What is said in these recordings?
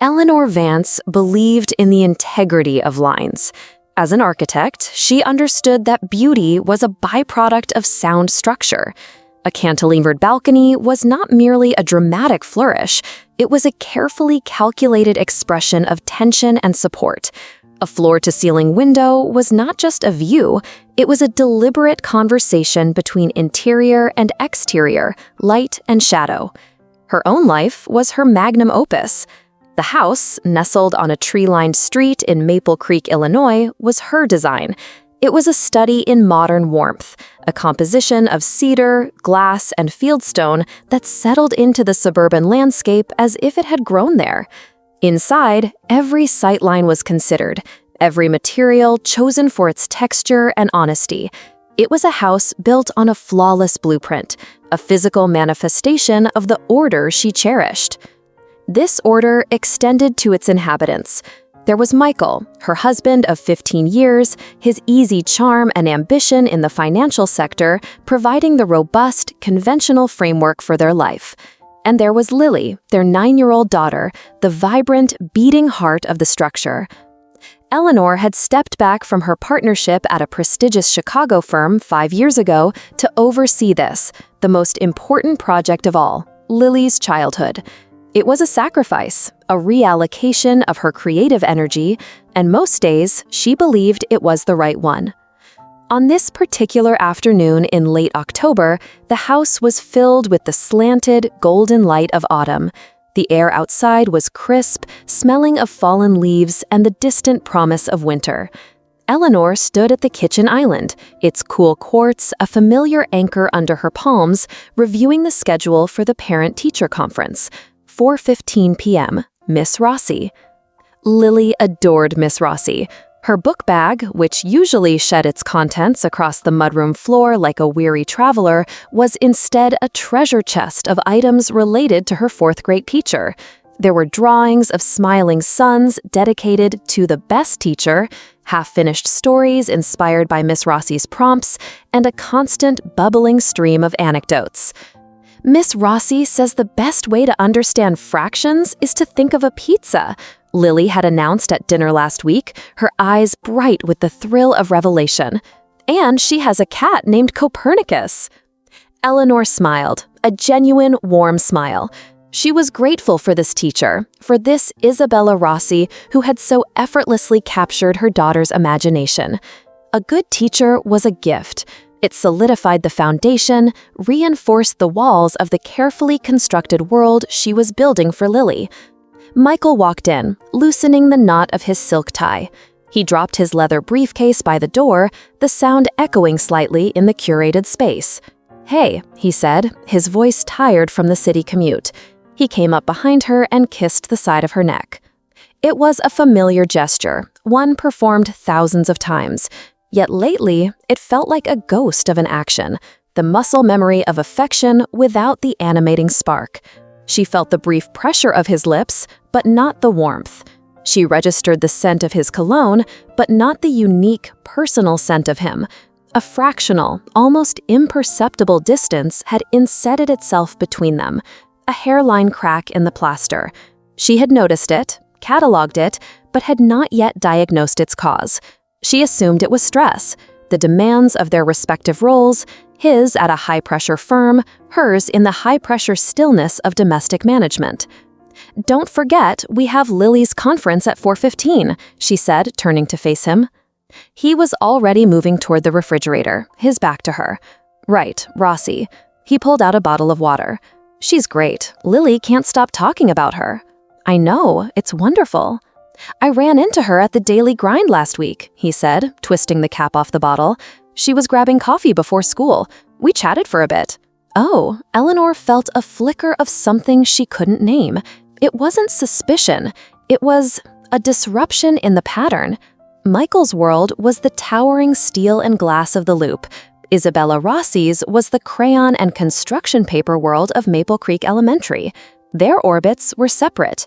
Eleanor Vance believed in the integrity of lines. As an architect, she understood that beauty was a byproduct of sound structure. A cantilevered balcony was not merely a dramatic flourish, it was a carefully calculated expression of tension and support. A floor-to-ceiling window was not just a view, it was a deliberate conversation between interior and exterior, light and shadow. Her own life was her magnum opus. The house, nestled on a tree-lined street in Maple Creek, Illinois, was her design. It was a study in modern warmth, a composition of cedar, glass, and fieldstone that settled into the suburban landscape as if it had grown there. Inside, every sightline was considered, every material chosen for its texture and honesty. It was a house built on a flawless blueprint, a physical manifestation of the order she cherished. This order extended to its inhabitants. There was Michael, her husband of 15 years, his easy charm and ambition in the financial sector, providing the robust, conventional framework for their life. And there was Lily, their 9-year-old daughter, the vibrant, beating heart of the structure. Eleanor had stepped back from her partnership at a prestigious Chicago firm 5 years ago to oversee this, the most important project of all, Lily's childhood. It was a sacrifice, a reallocation of her creative energy, and most days she believed it was the right one. On this particular afternoon in late October, the house was filled with the slanted, golden light of autumn. The air outside was crisp, smelling of fallen leaves and the distant promise of winter. Eleanor stood at the kitchen island, its cool quartz a familiar anchor under her palms, reviewing the schedule for the parent-teacher conference. 4:15 p.m., Miss Rossi. Lily adored Miss Rossi. Her book bag, which usually shed its contents across the mudroom floor like a weary traveler, was instead a treasure chest of items related to her fourth-grade teacher. There were drawings of smiling suns dedicated to the best teacher, half-finished stories inspired by Miss Rossi's prompts, and a constant, bubbling stream of anecdotes. Miss Rossi says the best way to understand fractions is to think of a pizza, Lily had announced at dinner last week, her eyes bright with the thrill of revelation. And she has a cat named Copernicus. Eleanor smiled, a genuine, warm smile. She was grateful for this teacher, for this Isabella Rossi who had so effortlessly captured her daughter's imagination. A good teacher was a gift. It solidified the foundation, reinforced the walls of the carefully constructed world she was building for Lily. Michael walked in, loosening the knot of his silk tie. He dropped his leather briefcase by the door, the sound echoing slightly in the curated space. "Hey," he said, his voice tired from the city commute. He came up behind her and kissed the side of her neck. It was a familiar gesture, one performed thousands of times. Yet lately, it felt like a ghost of an action, the muscle memory of affection without the animating spark. She felt the brief pressure of his lips, but not the warmth. She registered the scent of his cologne, but not the unique, personal scent of him. A fractional, almost imperceptible distance had insetted itself between them, a hairline crack in the plaster. She had noticed it, cataloged it, but had not yet diagnosed its cause. She assumed it was stress, the demands of their respective roles, his at a high-pressure firm, hers in the high-pressure stillness of domestic management. "Don't forget, we have Lily's conference at 4:15, she said, turning to face him. He was already moving toward the refrigerator, his back to her. "Right, Rossi." He pulled out a bottle of water. "She's great. Lily can't stop talking about her." "I know, it's wonderful." "I ran into her at the Daily Grind last week," he said, twisting the cap off the bottle. "She was grabbing coffee before school. We chatted for a bit." Oh, Eleanor felt a flicker of something she couldn't name. It wasn't suspicion. It was a disruption in the pattern. Michael's world was the towering steel and glass of the Loop. Isabella Rossi's was the crayon and construction paper world of Maple Creek Elementary. Their orbits were separate.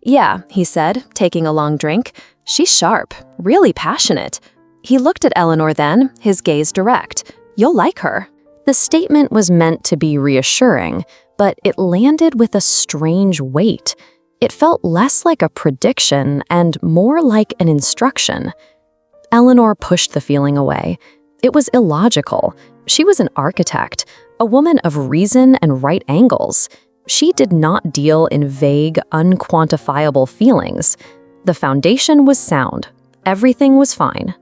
"Yeah," he said, taking a long drink. "She's sharp, really passionate." He looked at Eleanor then, his gaze direct. "You'll like her." The statement was meant to be reassuring, but it landed with a strange weight. It felt less like a prediction and more like an instruction. Eleanor pushed the feeling away. It was illogical. She was an architect, a woman of reason and right angles. She did not deal in vague, unquantifiable feelings. The foundation was sound. Everything was fine.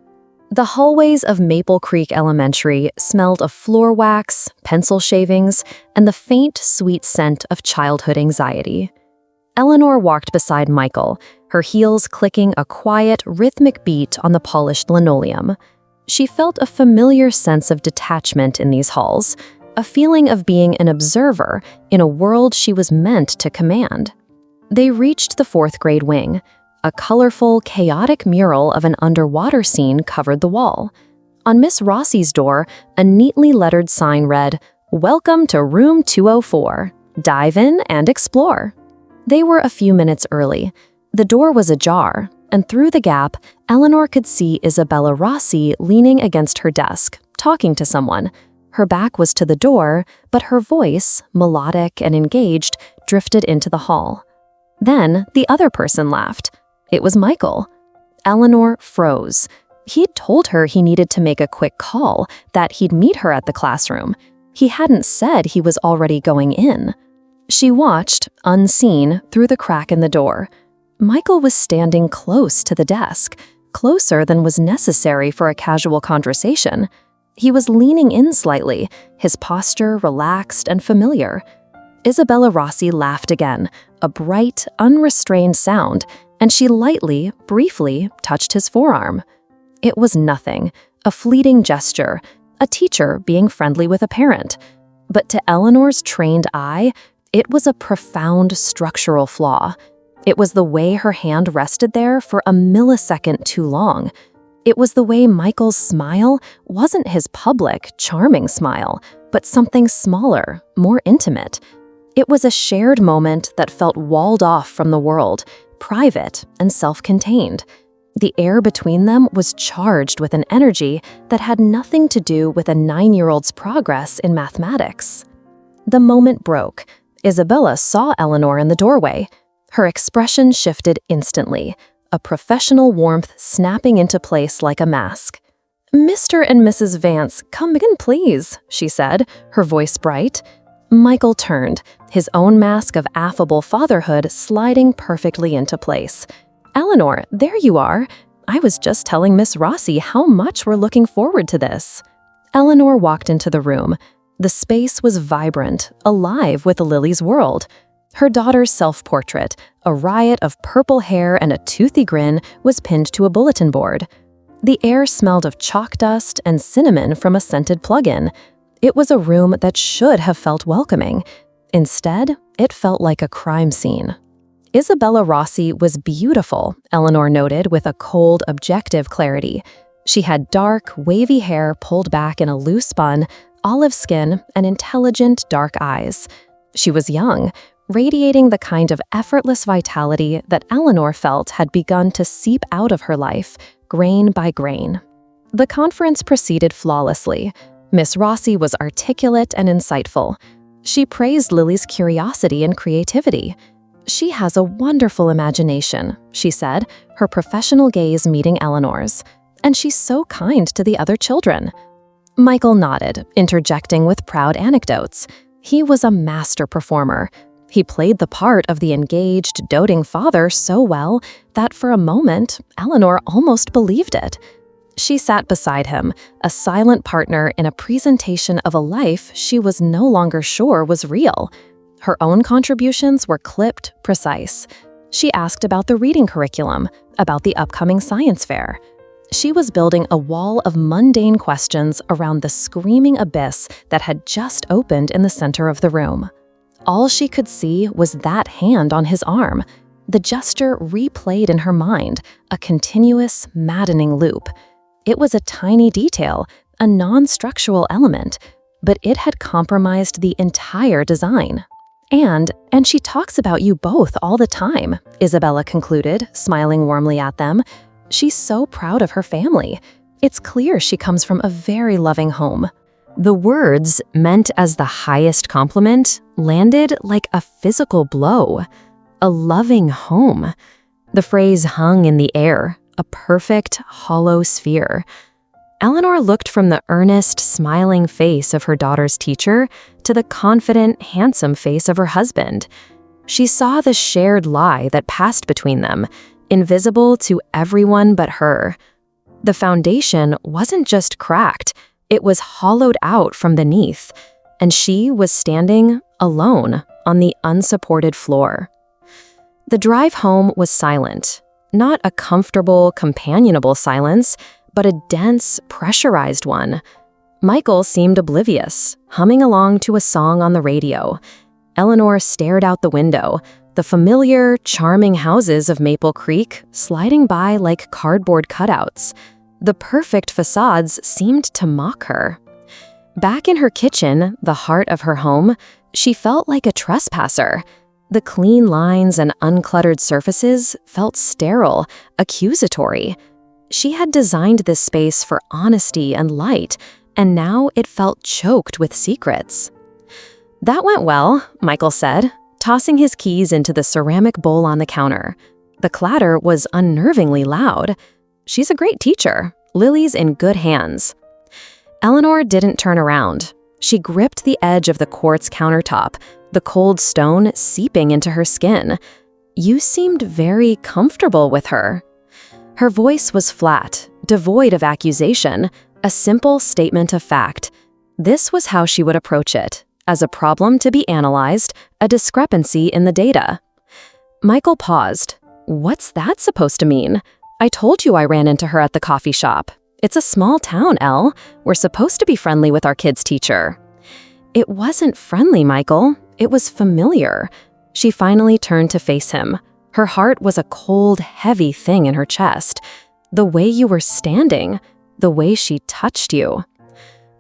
The hallways of Maple Creek Elementary smelled of floor wax, pencil shavings, and the faint, sweet scent of childhood anxiety. Eleanor walked beside Michael, her heels clicking a quiet, rhythmic beat on the polished linoleum. She felt a familiar sense of detachment in these halls, a feeling of being an observer in a world she was meant to command. They reached the fourth grade wing. A colorful, chaotic mural of an underwater scene covered the wall. On Miss Rossi's door, a neatly lettered sign read, "Welcome to Room 204. Dive in and explore." They were a few minutes early. The door was ajar, and through the gap, Eleanor could see Isabella Rossi leaning against her desk, talking to someone. Her back was to the door, but her voice, melodic and engaged, drifted into the hall. Then the other person laughed. It was Michael. Eleanor froze. He'd told her he needed to make a quick call, that he'd meet her at the classroom. He hadn't said he was already going in. She watched, unseen, through the crack in the door. Michael was standing close to the desk, closer than was necessary for a casual conversation. He was leaning in slightly, his posture relaxed and familiar. Isabella Rossi laughed again, a bright, unrestrained sound, and she lightly, briefly, touched his forearm. It was nothing, a fleeting gesture, a teacher being friendly with a parent. But to Eleanor's trained eye, it was a profound structural flaw. It was the way her hand rested there for a millisecond too long. It was the way Michael's smile wasn't his public, charming smile, but something smaller, more intimate. It was a shared moment that felt walled off from the world, private and self-contained. The air between them was charged with an energy that had nothing to do with a 9-year-old's progress in mathematics. The moment broke. Isabella saw Eleanor in the doorway. Her expression shifted instantly, a professional warmth snapping into place like a mask. "Mr. and Mrs. Vance, come in, please," she said, her voice bright. Michael turned, his own mask of affable fatherhood sliding perfectly into place. "Eleanor, there you are. I was just telling Miss Rossi how much we're looking forward to this." Eleanor walked into the room. The space was vibrant, alive with Lily's world. Her daughter's self-portrait, a riot of purple hair and a toothy grin, was pinned to a bulletin board. The air smelled of chalk dust and cinnamon from a scented plug-in. It was a room that should have felt welcoming. Instead, it felt like a crime scene. Isabella Rossi was beautiful, Eleanor noted with a cold, objective clarity. She had dark, wavy hair pulled back in a loose bun, olive skin, and intelligent, dark eyes. She was young, radiating the kind of effortless vitality that Eleanor felt had begun to seep out of her life, grain by grain. The conference proceeded flawlessly. Miss Rossi was articulate and insightful. She praised Lily's curiosity and creativity. "She has a wonderful imagination," she said, her professional gaze meeting Eleanor's. "And she's so kind to the other children." Michael nodded, interjecting with proud anecdotes. He was a master performer. He played the part of the engaged, doting father so well that for a moment, Eleanor almost believed it. She sat beside him, a silent partner in a presentation of a life she was no longer sure was real. Her own contributions were clipped, precise. She asked about the reading curriculum, about the upcoming science fair. She was building a wall of mundane questions around the screaming abyss that had just opened in the center of the room. All she could see was that hand on his arm. The gesture replayed in her mind, a continuous, maddening loop. It was a tiny detail, a non-structural element, but it had compromised the entire design. And she talks about you both all the time," Isabella concluded, smiling warmly at them. "She's so proud of her family. It's clear she comes from a very loving home." The words, meant as the highest compliment, landed like a physical blow. a loving home. The phrase hung in the air, a perfect, hollow sphere. Eleanor looked from the earnest, smiling face of her daughter's teacher to the confident, handsome face of her husband. She saw the shared lie that passed between them, invisible to everyone but her. The foundation wasn't just cracked, it was hollowed out from beneath, and she was standing alone on the unsupported floor. The drive home was silent, not a comfortable, companionable silence, but a dense, pressurized one. Michael seemed oblivious, humming along to a song on the radio. Eleanor stared out the window, the familiar, charming houses of Maple Creek sliding by like cardboard cutouts. The perfect facades seemed to mock her. Back in her kitchen, the heart of her home, she felt like a trespasser. The clean lines and uncluttered surfaces felt sterile, accusatory. She had designed this space for honesty and light, and now it felt choked with secrets. "That went well," Michael said, tossing his keys into the ceramic bowl on the counter. The clatter was unnervingly loud. "She's a great teacher. Lily's in good hands." Eleanor didn't turn around. She gripped the edge of the quartz countertop, the cold stone seeping into her skin. "You seemed very comfortable with her." Her voice was flat, devoid of accusation, a simple statement of fact. This was how she would approach it, as a problem to be analyzed, a discrepancy in the data. Michael paused. "What's that supposed to mean? I told you I ran into her at the coffee shop. It's a small town, Elle. We're supposed to be friendly with our kid's teacher." "It wasn't friendly, Michael. It was familiar." She finally turned to face him. Her heart was a cold, heavy thing in her chest. "The way you were standing, the way she touched you."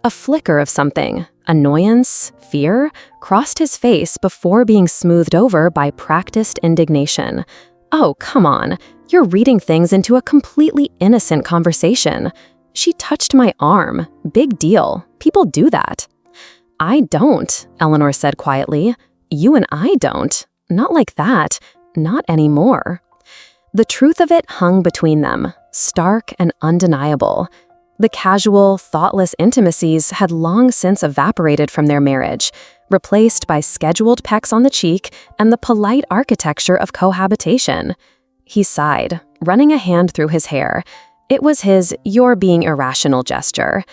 A flicker of something, annoyance, fear, crossed his face before being smoothed over by practiced indignation. "Oh, come on. You're reading things into a completely innocent conversation. She touched my arm. Big deal. People do that." "I don't," Eleanor said quietly. "You and I don't. Not like that. Not anymore." The truth of it hung between them, stark and undeniable. The casual, thoughtless intimacies had long since evaporated from their marriage, replaced by scheduled pecks on the cheek and the polite architecture of cohabitation. He sighed, running a hand through his hair. It was his "you're being irrational" gesture.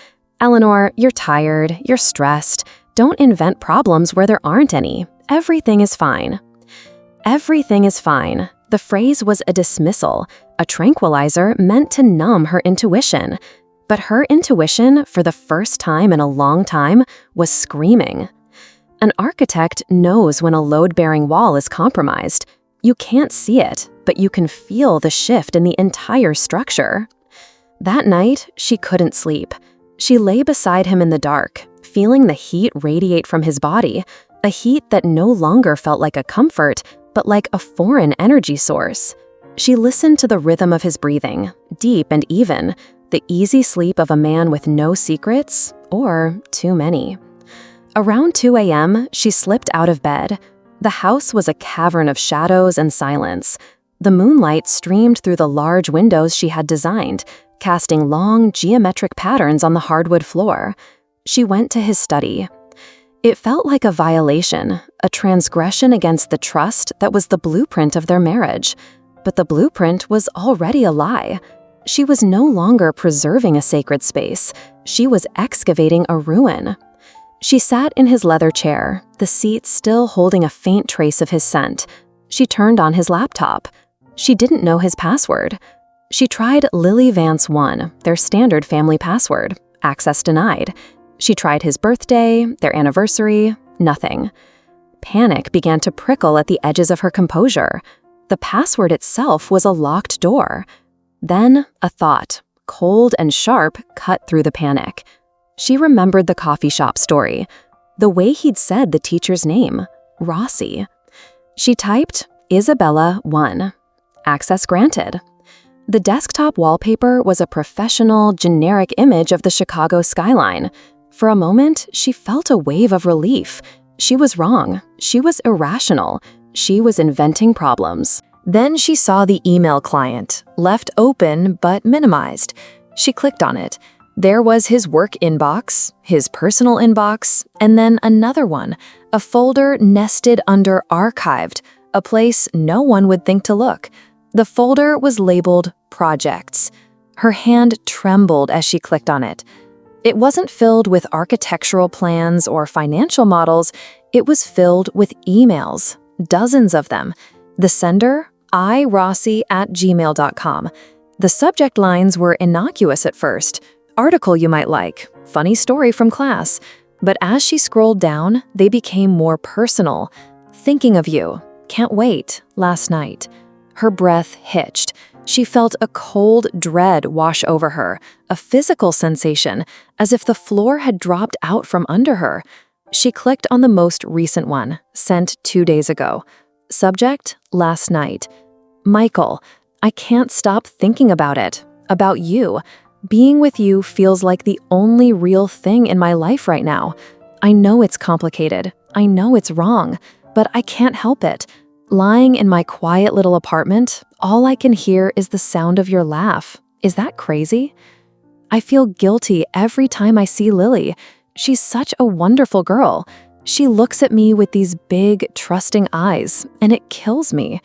"Eleanor, you're tired, you're stressed. Don't invent problems where there aren't any. Everything is fine." Everything is fine. The phrase was a dismissal, a tranquilizer meant to numb her intuition. But her intuition, for the first time in a long time, was screaming. An architect knows when a load-bearing wall is compromised. You can't see it, but you can feel the shift in the entire structure. That night, she couldn't sleep. She lay beside him in the dark, feeling the heat radiate from his body, a heat that no longer felt like a comfort, but like a foreign energy source. She listened to the rhythm of his breathing, deep and even, the easy sleep of a man with no secrets, or too many. Around 2 a.m., she slipped out of bed. The house was a cavern of shadows and silence. The moonlight streamed through the large windows she had designed, casting long, geometric patterns on the hardwood floor. She went to his study. It felt like a violation, a transgression against the trust that was the blueprint of their marriage. But the blueprint was already a lie. She was no longer preserving a sacred space. She was excavating a ruin. She sat in his leather chair, the seat still holding a faint trace of his scent. She turned on his laptop. She didn't know his password. She tried Lily Vance 1, their standard family password. Access denied. She tried his birthday, their anniversary, nothing. Panic began to prickle at the edges of her composure. The password itself was a locked door. Then a thought, cold and sharp, cut through the panic. She remembered the coffee shop story, the way he'd said the teacher's name, Rossi. She typed, Isabella 1. Access granted. The desktop wallpaper was a professional, generic image of the Chicago skyline. For a moment, she felt a wave of relief. She was wrong. She was irrational. She was inventing problems. Then she saw the email client, left open but minimized. She clicked on it. There was his work inbox, his personal inbox, and then another one, a folder nested under archived, a place no one would think to look. The folder was labeled Projects. Her hand trembled as she clicked on it. It wasn't filled with architectural plans or financial models. It was filled with emails, dozens of them. The sender, irossi@gmail.com. The subject lines were innocuous at first. Article you might like, funny story from class. But as she scrolled down, they became more personal. Thinking of you. Can't wait. Last night. Her breath hitched. She felt a cold dread wash over her, a physical sensation, as if the floor had dropped out from under her. She clicked on the most recent one, sent 2 days ago. Subject, last night. Michael, I can't stop thinking about it, about you. Being with you feels like the only real thing in my life right now. I know it's complicated. I know it's wrong, but I can't help it. Lying in my quiet little apartment, all I can hear is the sound of your laugh. Is that crazy? I feel guilty every time I see Lily. She's such a wonderful girl. She looks at me with these big, trusting eyes, and it kills me.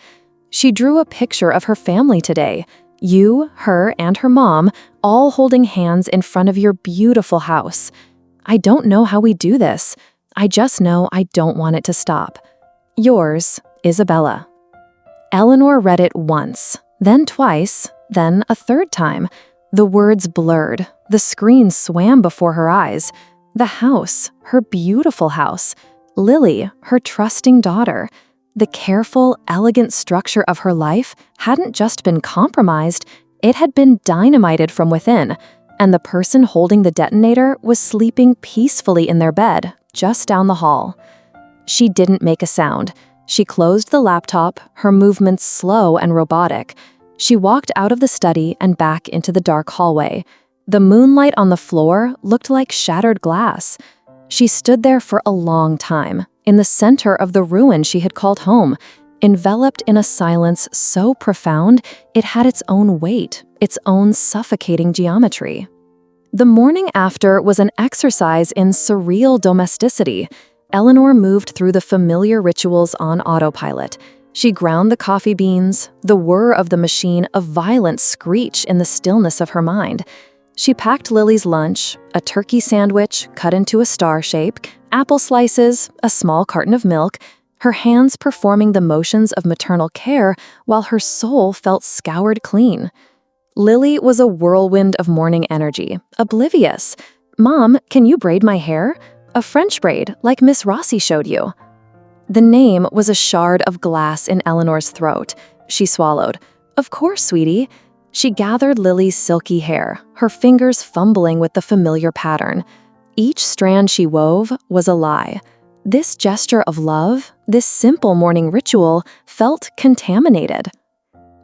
She drew a picture of her family today. You, her, and her mom, all holding hands in front of your beautiful house. I don't know how we do this. I just know I don't want it to stop. Yours, Isabella. Eleanor read it once, then twice, then a third time. The words blurred. The screen swam before her eyes. The house, her beautiful house. Lily, her trusting daughter. The careful, elegant structure of her life hadn't just been compromised, it had been dynamited from within, and the person holding the detonator was sleeping peacefully in their bed, just down the hall. She didn't make a sound. She closed the laptop, her movements slow and robotic. She walked out of the study and back into the dark hallway. The moonlight on the floor looked like shattered glass. She stood there for a long time, in the center of the ruin she had called home, enveloped in a silence so profound it had its own weight, its own suffocating geometry. The morning after was an exercise in surreal domesticity. Eleanor moved through the familiar rituals on autopilot. She ground the coffee beans, the whir of the machine a violent screech in the stillness of her mind. She packed Lily's lunch, a turkey sandwich cut into a star shape, apple slices, a small carton of milk, her hands performing the motions of maternal care while her soul felt scoured clean. Lily was a whirlwind of morning energy, oblivious. "Mom, can you braid my hair? A French braid, like Miss Rossi showed you." The name was a shard of glass in Eleanor's throat. She swallowed. "Of course, sweetie." She gathered Lily's silky hair, her fingers fumbling with the familiar pattern. Each strand she wove was a lie. This gesture of love, this simple morning ritual, felt contaminated.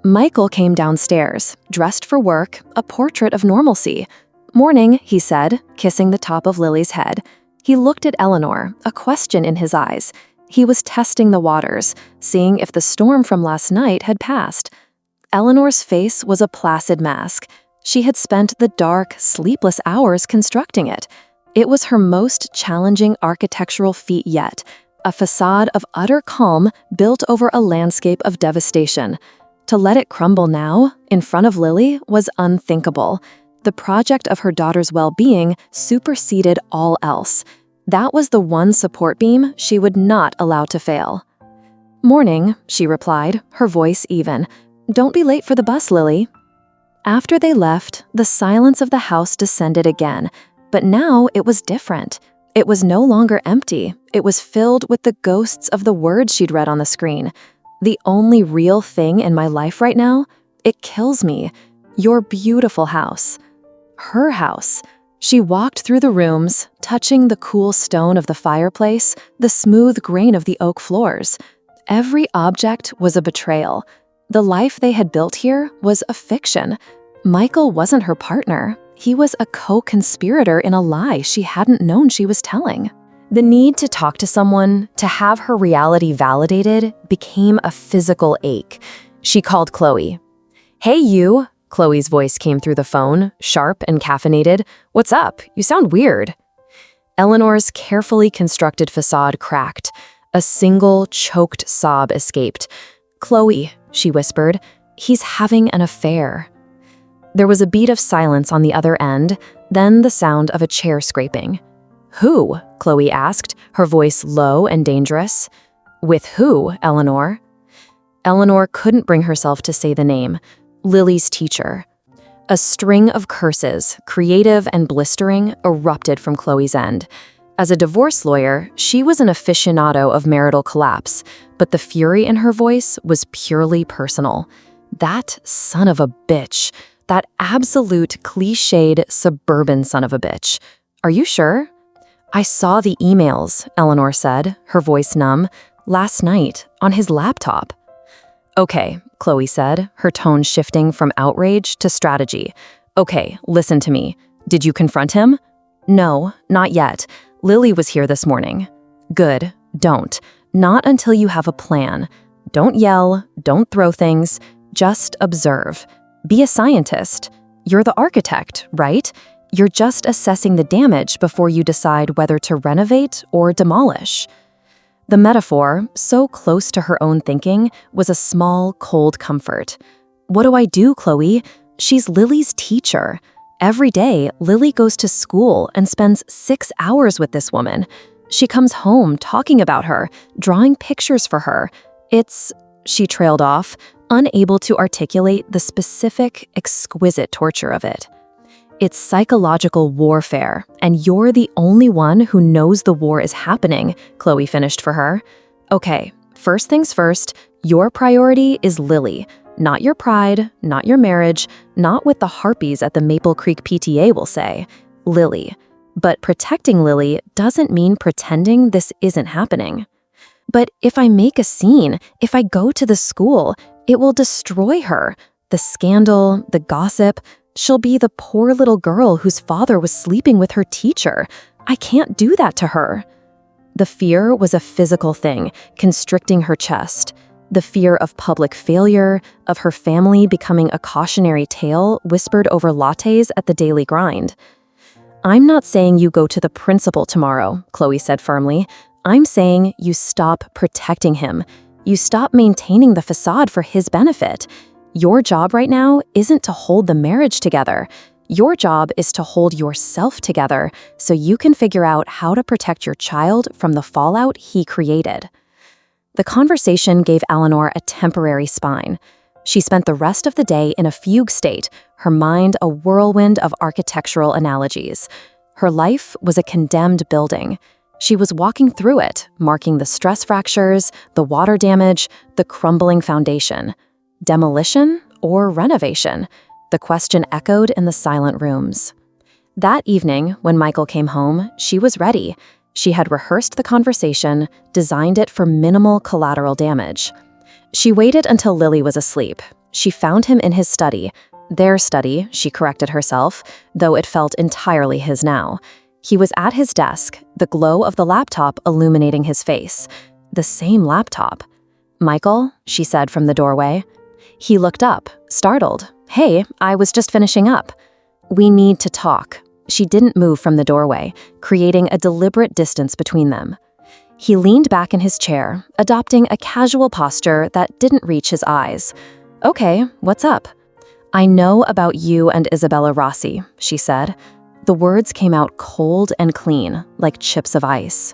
Michael came downstairs, dressed for work, a portrait of normalcy. "Morning," he said, kissing the top of Lily's head. He looked at Eleanor, a question in his eyes. He was testing the waters, seeing if the storm from last night had passed. Eleanor's face was a placid mask. She had spent the dark, sleepless hours constructing it. It was her most challenging architectural feat yet, a facade of utter calm built over a landscape of devastation. To let it crumble now, in front of Lily, was unthinkable. The project of her daughter's well-being superseded all else. That was the one support beam she would not allow to fail. "Morning," she replied, her voice even. "Don't be late for the bus, Lily." After they left, the silence of the house descended again, but now it was different. It was no longer empty. It was filled with the ghosts of the words she'd read on the screen. "The only real thing in my life right now? It kills me. Your beautiful house." Her house. She walked through the rooms, touching the cool stone of the fireplace, the smooth grain of the oak floors. Every object was a betrayal. The life they had built here was a fiction. Michael wasn't her partner. He was a co-conspirator in a lie she hadn't known she was telling. The need to talk to someone, to have her reality validated, became a physical ache. She called Chloe. "Hey, you," Chloe's voice came through the phone, sharp and caffeinated. "What's up? You sound weird." Eleanor's carefully constructed facade cracked. A single, choked sob escaped. "Chloe," she whispered, "he's having an affair." There was a beat of silence on the other end, then the sound of a chair scraping. "Who?" Chloe asked, her voice low and dangerous. "With who, Eleanor?" Eleanor couldn't bring herself to say the name. Lily's teacher. A string of curses, creative and blistering, erupted from Chloe's end. As a divorce lawyer, she was an aficionado of marital collapse, but the fury in her voice was purely personal. That son of a bitch. That absolute cliched suburban son of a bitch. "Are you sure?" "I saw the emails," Eleanor said, her voice numb, "last night, on his laptop." "Okay," Chloe said, her tone shifting from outrage to strategy. "Okay, listen to me. Did you confront him?" "No, not yet. Lily was here this morning." "Good. Don't. Not until you have a plan. Don't yell, don't throw things. Just observe. Be a scientist. You're the architect, right? You're just assessing the damage before you decide whether to renovate or demolish." The metaphor, so close to her own thinking, was a small, cold comfort. "What do I do, Chloe? She's Lily's teacher. Every day, Lily goes to school and spends 6 hours with this woman. She comes home talking about her, drawing pictures for her. She trailed off, unable to articulate the specific, exquisite torture of it. "It's psychological warfare, and you're the only one who knows the war is happening," Chloe finished for her. "Okay, first things first, your priority is Lily, not your pride, not your marriage, not what the harpies at the Maple Creek PTA will say. Lily. But protecting Lily doesn't mean pretending this isn't happening." "But if I make a scene, if I go to the school, it will destroy her. The scandal, the gossip. She'll be the poor little girl whose father was sleeping with her teacher. I can't do that to her." The fear was a physical thing, constricting her chest. The fear of public failure, of her family becoming a cautionary tale whispered over lattes at the daily grind. "I'm not saying you go to the principal tomorrow," Chloe said firmly. "I'm saying you stop protecting him. You stop maintaining the facade for his benefit. Your job right now isn't to hold the marriage together. Your job is to hold yourself together so you can figure out how to protect your child from the fallout he created." The conversation gave Eleanor a temporary spine. She spent the rest of the day in a fugue state, her mind a whirlwind of architectural analogies. Her life was a condemned building. She was walking through it, marking the stress fractures, the water damage, the crumbling foundation. Demolition or renovation? The question echoed in the silent rooms. That evening, when Michael came home, she was ready. She had rehearsed the conversation, designed it for minimal collateral damage. She waited until Lily was asleep. She found him in his study. Their study, she corrected herself, though it felt entirely his now. He was at his desk, the glow of the laptop illuminating his face. The same laptop. "Michael," she said from the doorway. He looked up, startled. "Hey, I was just finishing up." "We need to talk." She didn't move from the doorway, creating a deliberate distance between them. He leaned back in his chair, adopting a casual posture that didn't reach his eyes. "Okay, what's up?" "I know about you and Isabella Rossi," she said. The words came out cold and clean, like chips of ice.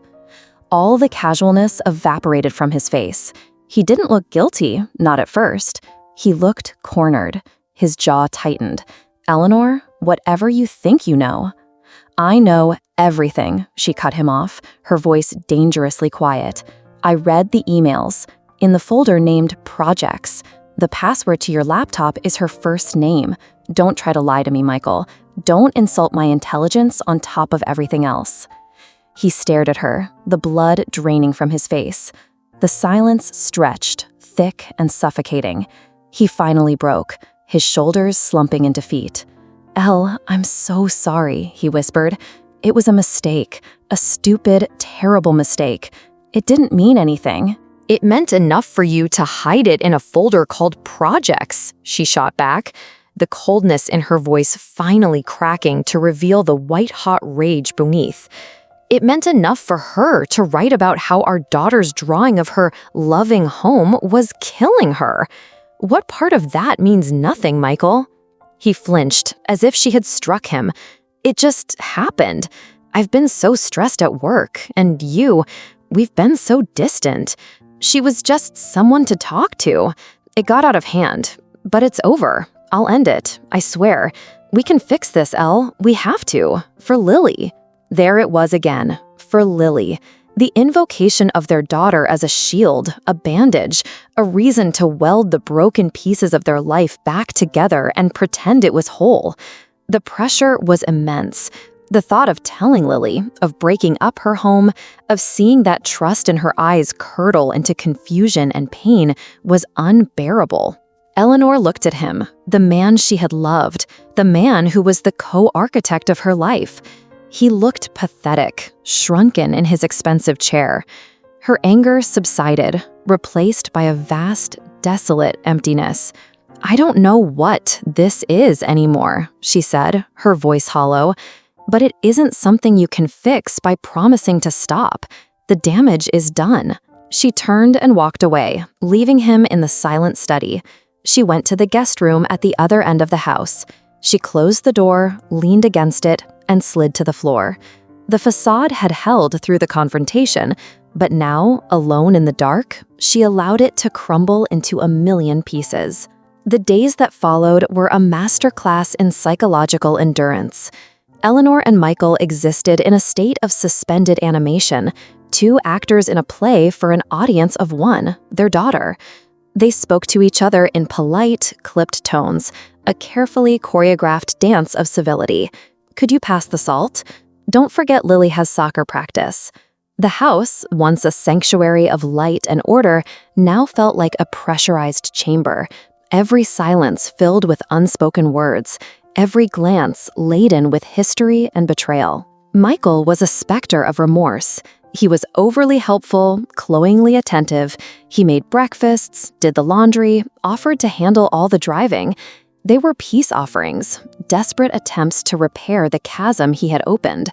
All the casualness evaporated from his face. He didn't look guilty, not at first. He looked cornered. His jaw tightened. "Eleanor, whatever you think you know." "I know everything," she cut him off, her voice dangerously quiet. "I read the emails. In the folder named Projects. The password to your laptop is her first name. Don't try to lie to me, Michael. Don't insult my intelligence on top of everything else." He stared at her, the blood draining from his face. The silence stretched, thick and suffocating. He finally broke, his shoulders slumping in defeat. "Elle, I'm so sorry," he whispered. It was a mistake, a stupid, terrible mistake. It didn't mean anything. It meant enough for you to hide it in a folder called projects, she shot back, the coldness in her voice finally cracking to reveal the white-hot rage beneath. It meant enough for her to write about how our daughter's drawing of her loving home was killing her. What part of that means nothing, Michael? He flinched, as if she had struck him. It just happened. I've been so stressed at work, and we've been so distant. She was just someone to talk to. It got out of hand, but it's over. I'll end it, I swear. We can fix this, Elle. We have to. For Lily. There it was again. For Lily. The invocation of their daughter as a shield, a bandage, a reason to weld the broken pieces of their life back together and pretend it was whole. The pressure was immense. The thought of telling Lily, of breaking up her home, of seeing that trust in her eyes curdle into confusion and pain was unbearable. Eleanor looked at him, the man she had loved, the man who was the co-architect of her life. He looked pathetic, shrunken in his expensive chair. Her anger subsided, replaced by a vast, desolate emptiness. I don't know what this is anymore, she said, her voice hollow. But it isn't something you can fix by promising to stop. The damage is done. She turned and walked away, leaving him in the silent study. She went to the guest room at the other end of the house. She closed the door, leaned against it, and slid to the floor. The facade had held through the confrontation, but now, alone in the dark, she allowed it to crumble into a million pieces. The days that followed were a masterclass in psychological endurance. Eleanor and Michael existed in a state of suspended animation, two actors in a play for an audience of one, their daughter. They spoke to each other in polite, clipped tones, a carefully choreographed dance of civility. Could you pass the salt? Don't forget Lily has soccer practice. The house, once a sanctuary of light and order, now felt like a pressurized chamber, every silence filled with unspoken words, every glance laden with history and betrayal. Michael was a specter of remorse. He was overly helpful, cloyingly attentive. He made breakfasts, did the laundry, offered to handle all the driving. They were peace offerings, desperate attempts to repair the chasm he had opened.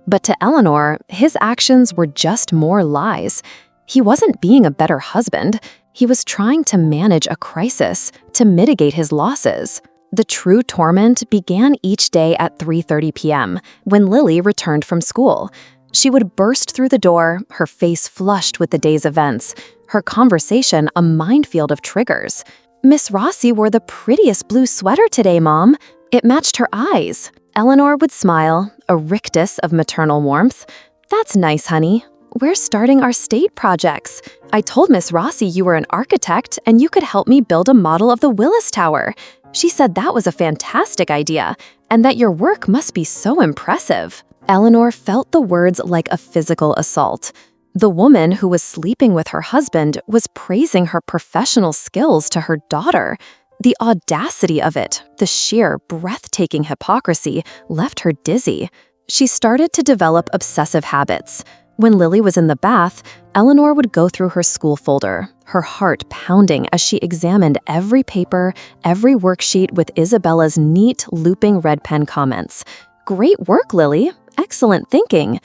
But to Eleanor, his actions were just more lies. He wasn't being a better husband. He was trying to manage a crisis, to mitigate his losses. The true torment began each day at 3:30 p.m., when Lily returned from school. She would burst through the door, her face flushed with the day's events, her conversation a minefield of triggers. "Miss Rossi wore the prettiest blue sweater today, Mom. It matched her eyes." Eleanor would smile, a rictus of maternal warmth. "That's nice, honey. We're starting our state projects. I told Miss Rossi you were an architect and you could help me build a model of the Willis Tower. She said that was a fantastic idea and that your work must be so impressive." Eleanor felt the words like a physical assault. The woman who was sleeping with her husband was praising her professional skills to her daughter. The audacity of it, the sheer, breathtaking hypocrisy, left her dizzy. She started to develop obsessive habits. When Lily was in the bath, Eleanor would go through her school folder, her heart pounding as she examined every paper, every worksheet with Isabella's neat, looping red pen comments. "Great work, Lily. Excellent thinking."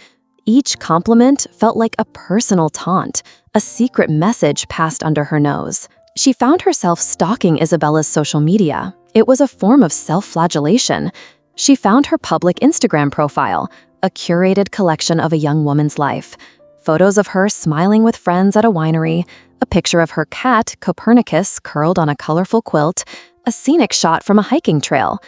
Each compliment felt like a personal taunt, a secret message passed under her nose. She found herself stalking Isabella's social media. It was a form of self-flagellation. She found her public Instagram profile, a curated collection of a young woman's life. Photos of her smiling with friends at a winery, a picture of her cat, Copernicus, curled on a colorful quilt, a scenic shot from a hiking trail.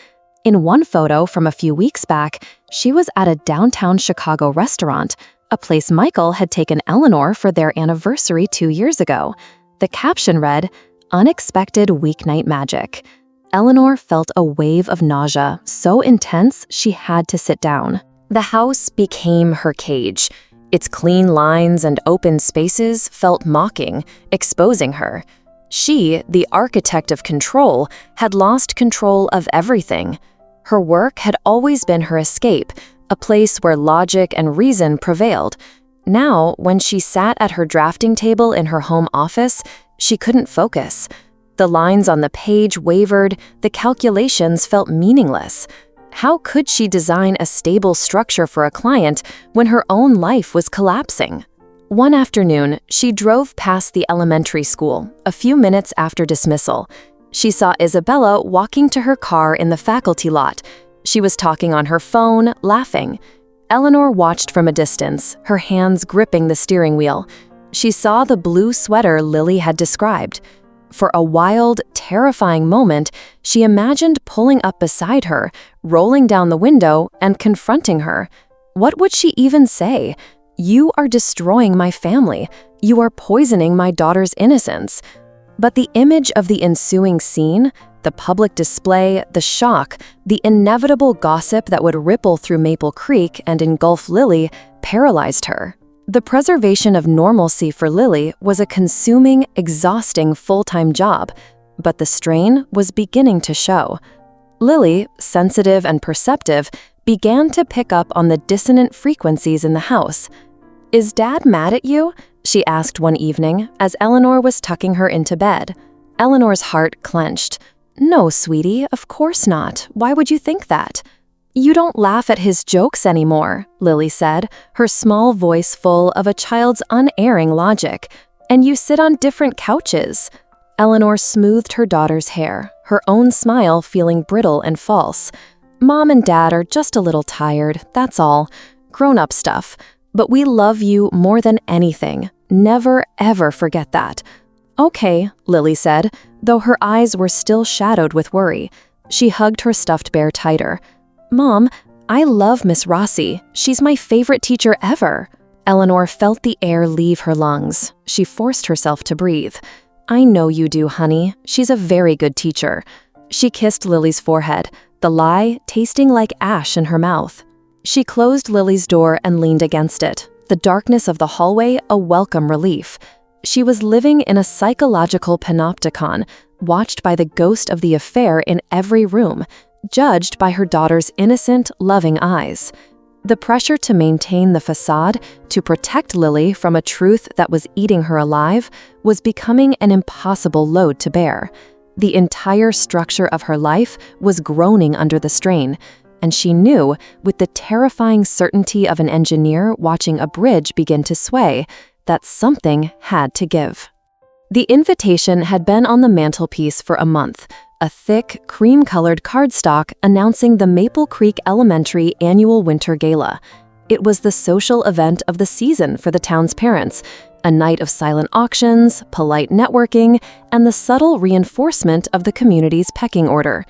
In one photo from a few weeks back, she was at a downtown Chicago restaurant, a place Michael had taken Eleanor for their anniversary 2 years ago. The caption read, "Unexpected weeknight magic." Eleanor felt a wave of nausea, so intense she had to sit down. The house became her cage. Its clean lines and open spaces felt mocking, exposing her. She, the architect of control, had lost control of everything. Her work had always been her escape, a place where logic and reason prevailed. Now, when she sat at her drafting table in her home office, she couldn't focus. The lines on the page wavered, the calculations felt meaningless. How could she design a stable structure for a client when her own life was collapsing? One afternoon, she drove past the elementary school, a few minutes after dismissal. She saw Isabella walking to her car in the faculty lot. She was talking on her phone, laughing. Eleanor watched from a distance, her hands gripping the steering wheel. She saw the blue sweater Lily had described. For a wild, terrifying moment, she imagined pulling up beside her, rolling down the window, and confronting her. What would she even say? "You are destroying my family. You are poisoning my daughter's innocence." But the image of the ensuing scene, the public display, the shock, the inevitable gossip that would ripple through Maple Creek and engulf Lily, paralyzed her. The preservation of normalcy for Lily was a consuming, exhausting full-time job, but the strain was beginning to show. Lily, sensitive and perceptive, began to pick up on the dissonant frequencies in the house. "Is Dad mad at you?" she asked one evening as Eleanor was tucking her into bed. Eleanor's heart clenched. "No, sweetie, of course not. Why would you think that?" "You don't laugh at his jokes anymore," Lily said, her small voice full of a child's unerring logic. "And you sit on different couches." Eleanor smoothed her daughter's hair, her own smile feeling brittle and false. "Mom and Dad are just a little tired, that's all. Grown-up stuff. But we love you more than anything. Never, ever forget that." "Okay," Lily said, though her eyes were still shadowed with worry. She hugged her stuffed bear tighter. "Mom, I love Miss Rossi. She's my favorite teacher ever." Eleanor felt the air leave her lungs. She forced herself to breathe. "I know you do, honey. She's a very good teacher." She kissed Lily's forehead, the lie tasting like ash in her mouth. She closed Lily's door and leaned against it, the darkness of the hallway a welcome relief. She was living in a psychological panopticon, watched by the ghost of the affair in every room, judged by her daughter's innocent, loving eyes. The pressure to maintain the facade, to protect Lily from a truth that was eating her alive, was becoming an impossible load to bear. The entire structure of her life was groaning under the strain, and she knew, with the terrifying certainty of an engineer watching a bridge begin to sway, that something had to give. The invitation had been on the mantelpiece for a month, a thick, cream-colored cardstock announcing the Maple Creek Elementary annual winter gala. It was the social event of the season for the town's parents, a night of silent auctions, polite networking, and the subtle reinforcement of the community's pecking order.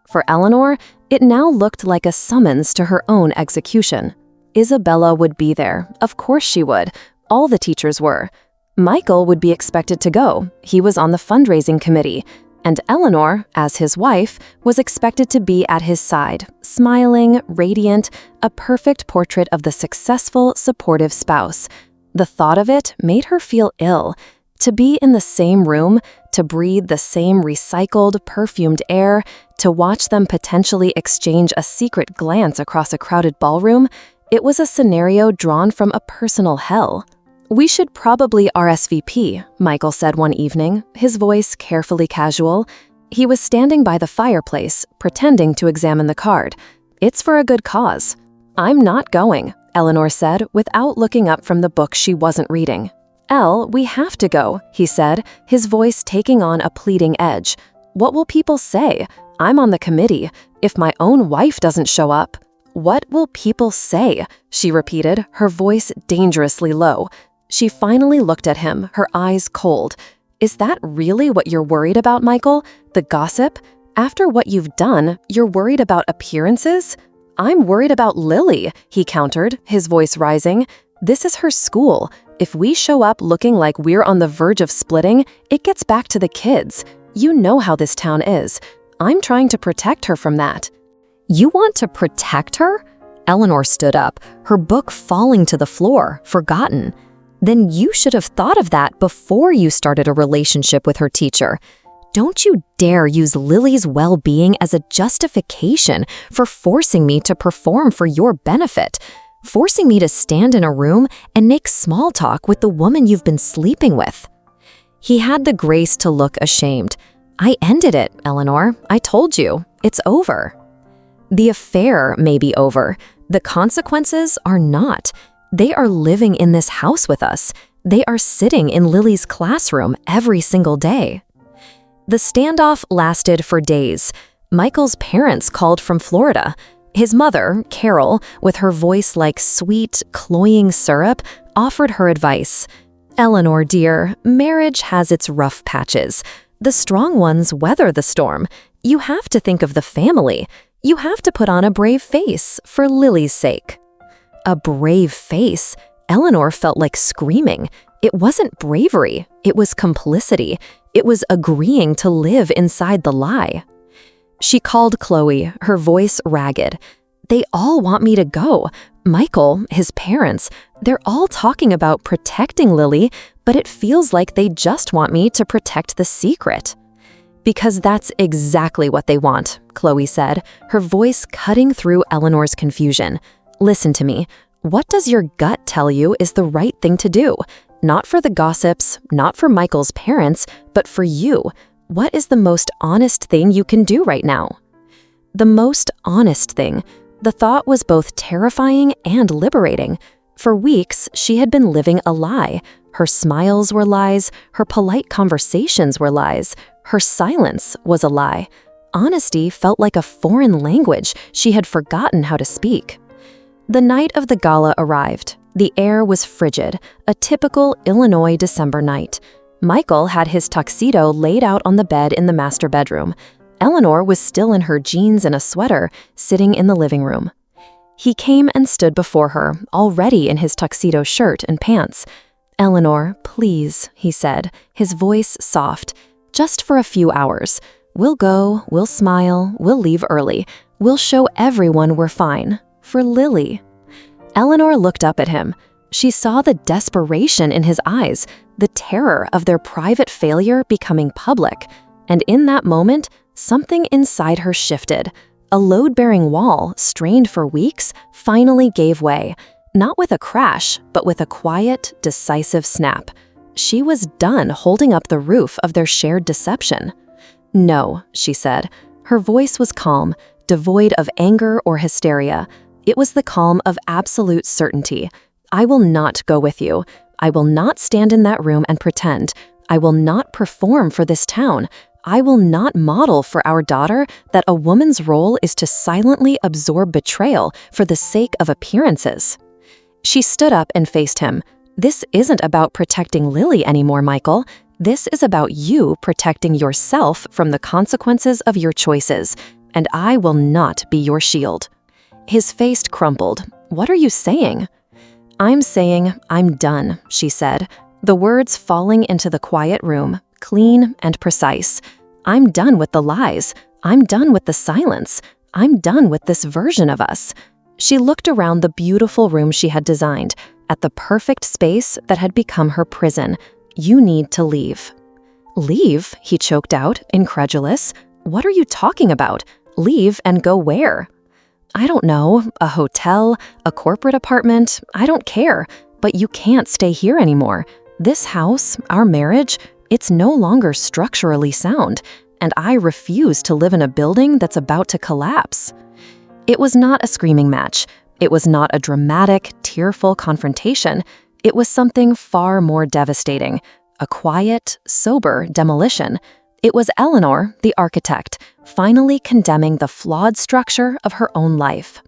For Eleanor, it now looked like a summons to her own execution. Isabella would be there, of course she would. All the teachers were. Michael would be expected to go. He was on the fundraising committee. And Eleanor, as his wife, was expected to be at his side, smiling, radiant, a perfect portrait of the successful, supportive spouse. The thought of it made her feel ill. To be in the same room, to breathe the same recycled, perfumed air, to watch them potentially exchange a secret glance across a crowded ballroom, it was a scenario drawn from a personal hell. "We should probably RSVP," Michael said one evening, his voice carefully casual. He was standing by the fireplace, pretending to examine the card. "It's for a good cause." "I'm not going," Eleanor said, without looking up from the book she wasn't reading. "Elle, we have to go," he said, his voice taking on a pleading edge. "What will people say? I'm on the committee. If my own wife doesn't show up." "What will people say?" she repeated, her voice dangerously low. She finally looked at him, her eyes cold. "Is that really what you're worried about, Michael? The gossip? After what you've done, you're worried about appearances?" "I'm worried about Lily," he countered, his voice rising. "This is her school. If we show up looking like we're on the verge of splitting, it gets back to the kids. You know how this town is. I'm trying to protect her from that." "You want to protect her?" Eleanor stood up, her book falling to the floor, forgotten. "Then you should have thought of that before you started a relationship with her teacher. Don't you dare use Lily's well-being as a justification for forcing me to perform for your benefit, forcing me to stand in a room and make small talk with the woman you've been sleeping with." He had the grace to look ashamed. "I ended it, Eleanor. I told you. It's over." The affair may be over. The consequences are not. They are living in this house with us. They are sitting in Lily's classroom every single day. The standoff lasted for days. Michael's parents called from Florida. His mother, Carol, with her voice like sweet, cloying syrup, offered her advice. "Eleanor, dear, marriage has its rough patches. The strong ones weather the storm. You have to think of the family. You have to put on a brave face for Lily's sake." A brave face? Eleanor felt like screaming. It wasn't bravery. It was complicity. It was agreeing to live inside the lie. She called Chloe, her voice ragged. "They all want me to go. Michael, his parents, they're all talking about protecting Lily, but it feels like they just want me to protect the secret." "Because that's exactly what they want," Chloe said, her voice cutting through Eleanor's confusion. "Listen to me. What does your gut tell you is the right thing to do? Not for the gossips, not for Michael's parents, but for you. What is the most honest thing you can do right now?" The most honest thing. The thought was both terrifying and liberating. For weeks, she had been living a lie. Her smiles were lies. Her polite conversations were lies. Her silence was a lie. Honesty felt like a foreign language she had forgotten how to speak. The night of the gala arrived. The air was frigid, a typical Illinois December night. Michael had his tuxedo laid out on the bed in the master bedroom. Eleanor was still in her jeans and a sweater, sitting in the living room. He came and stood before her, already in his tuxedo shirt and pants. "Eleanor, please," he said, his voice soft. "Just for a few hours. We'll go, we'll smile, we'll leave early. We'll show everyone we're fine. For Lily." Eleanor looked up at him. She saw the desperation in his eyes, the terror of their private failure becoming public. And in that moment, something inside her shifted. A load-bearing wall, strained for weeks, finally gave way. Not with a crash, but with a quiet, decisive snap. She was done holding up the roof of their shared deception. "No," she said. Her voice was calm, devoid of anger or hysteria. It was the calm of absolute certainty. "I will not go with you. I will not stand in that room and pretend. I will not perform for this town. I will not model for our daughter that a woman's role is to silently absorb betrayal for the sake of appearances." She stood up and faced him. "This isn't about protecting Lily anymore, Michael. This is about you protecting yourself from the consequences of your choices, and I will not be your shield." His face crumpled. "What are you saying?" "I'm saying I'm done," she said, the words falling into the quiet room, clean and precise. "I'm done with the lies. I'm done with the silence. I'm done with this version of us." She looked around the beautiful room she had designed, at the perfect space that had become her prison. "You need to leave." "Leave?" he choked out, incredulous. "What are you talking about? Leave and go where?" "I don't know, a hotel, a corporate apartment, I don't care, but you can't stay here anymore. This house, our marriage, it's no longer structurally sound, and I refuse to live in a building that's about to collapse." It was not a screaming match. It was not a dramatic, tearful confrontation. It was something far more devastating, a quiet, sober demolition. It was Eleanor, the architect, finally condemning the flawed structure of her own life.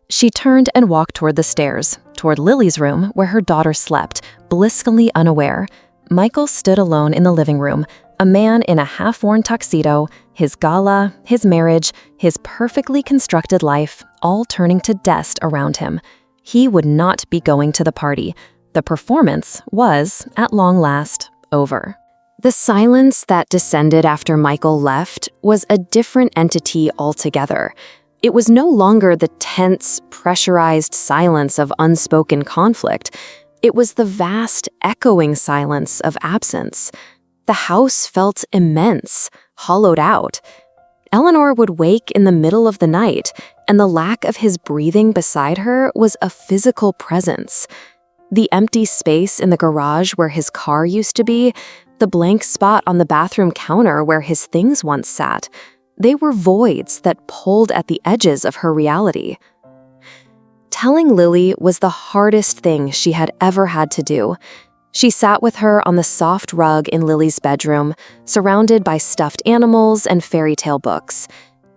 She turned and walked toward the stairs, toward Lily's room where her daughter slept, blissfully unaware. Michael stood alone in the living room, a man in a half-worn tuxedo, his gala, his marriage, his perfectly constructed life, all turning to dust around him. He would not be going to the party. The performance was, at long last, over. The silence that descended after Michael left was a different entity altogether. It was no longer the tense, pressurized silence of unspoken conflict. It was the vast, echoing silence of absence. The house felt immense, hollowed out. Eleanor would wake in the middle of the night, and the lack of his breathing beside her was a physical presence. The empty space in the garage where his car used to be, the blank spot on the bathroom counter where his things once sat, they were voids that pulled at the edges of her reality. Telling Lily was the hardest thing she had ever had to do. She sat with her on the soft rug in Lily's bedroom, surrounded by stuffed animals and fairy tale books.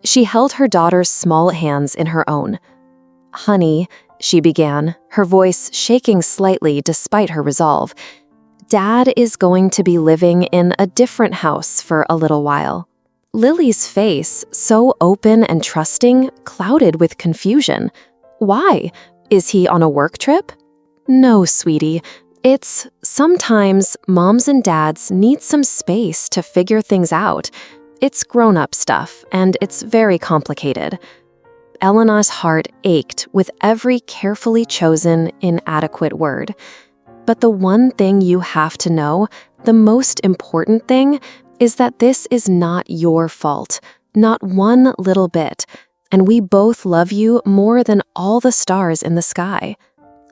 She held her daughter's small hands in her own. "Honey," she began, her voice shaking slightly despite her resolve, "Dad is going to be living in a different house for a little while." Lily's face, so open and trusting, clouded with confusion. "Why? Is he on a work trip?" "No, sweetie. It's sometimes moms and dads need some space to figure things out. It's grown-up stuff, and it's very complicated." Eleanor's heart ached with every carefully chosen, inadequate word. "But the one thing you have to know, the most important thing, is that this is not your fault, not one little bit, and we both love you more than all the stars in the sky."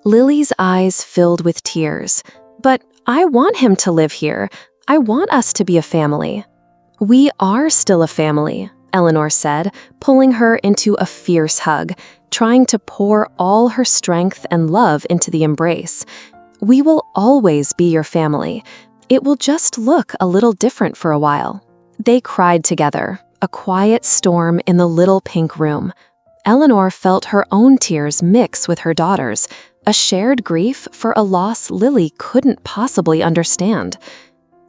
Lily's eyes filled with tears. "But I want him to live here. I want us to be a family." "We are still a family," Eleanor said, pulling her into a fierce hug, trying to pour all her strength and love into the embrace. "We will always be your family. It will just look a little different for a while." They cried together, a quiet storm in the little pink room. Eleanor felt her own tears mix with her daughter's, a shared grief for a loss Lily couldn't possibly understand.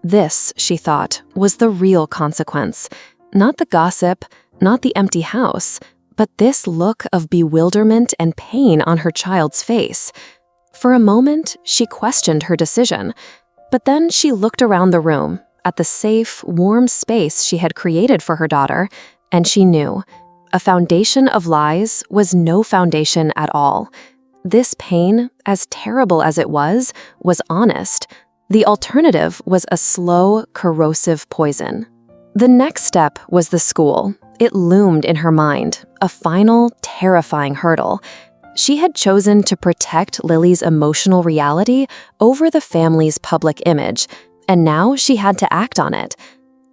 This, she thought, was the real consequence. Not the gossip, not the empty house, but this look of bewilderment and pain on her child's face. For a moment, she questioned her decision, but then she looked around the room, at the safe, warm space she had created for her daughter, and she knew. A foundation of lies was no foundation at all. This pain, as terrible as it was honest. The alternative was a slow, corrosive poison. The next step was the school. It loomed in her mind, a final, terrifying hurdle. She had chosen to protect Lily's emotional reality over the family's public image, and now she had to act on it.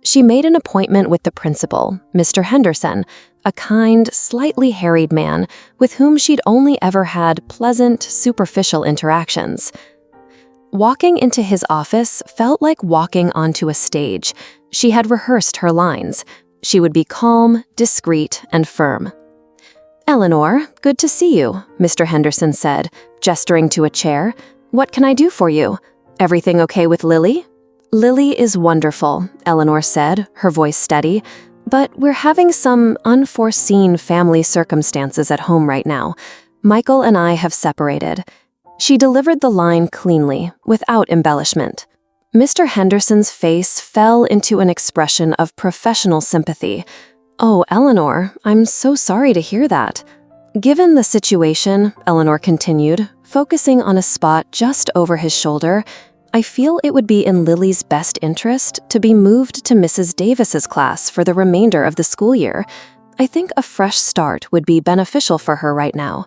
She made an appointment with the principal, Mr. Henderson, a kind, slightly harried man with whom she'd only ever had pleasant, superficial interactions. Walking into his office felt like walking onto a stage. She had rehearsed her lines. She would be calm, discreet, and firm. "Eleanor, good to see you," Mr. Henderson said, gesturing to a chair. "What can I do for you? Everything okay with Lily?" "Lily is wonderful," Eleanor said, her voice steady, "but we're having some unforeseen family circumstances at home right now. Michael and I have separated." She delivered the line cleanly, without embellishment. Mr. Henderson's face fell into an expression of professional sympathy. "Oh, Eleanor, I'm so sorry to hear that." "Given the situation," Eleanor continued, focusing on a spot just over his shoulder, "I feel it would be in Lily's best interest to be moved to Mrs. Davis's class for the remainder of the school year. I think a fresh start would be beneficial for her right now."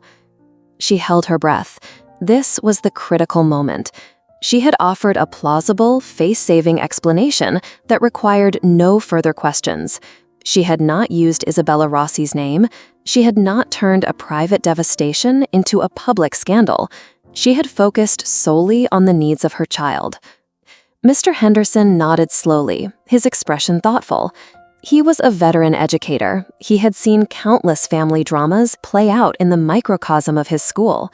She held her breath. This was the critical moment. She had offered a plausible, face-saving explanation that required no further questions. She had not used Isabella Rossi's name. She had not turned a private devastation into a public scandal. She had focused solely on the needs of her child. Mr. Henderson nodded slowly, his expression thoughtful. He was a veteran educator. He had seen countless family dramas play out in the microcosm of his school.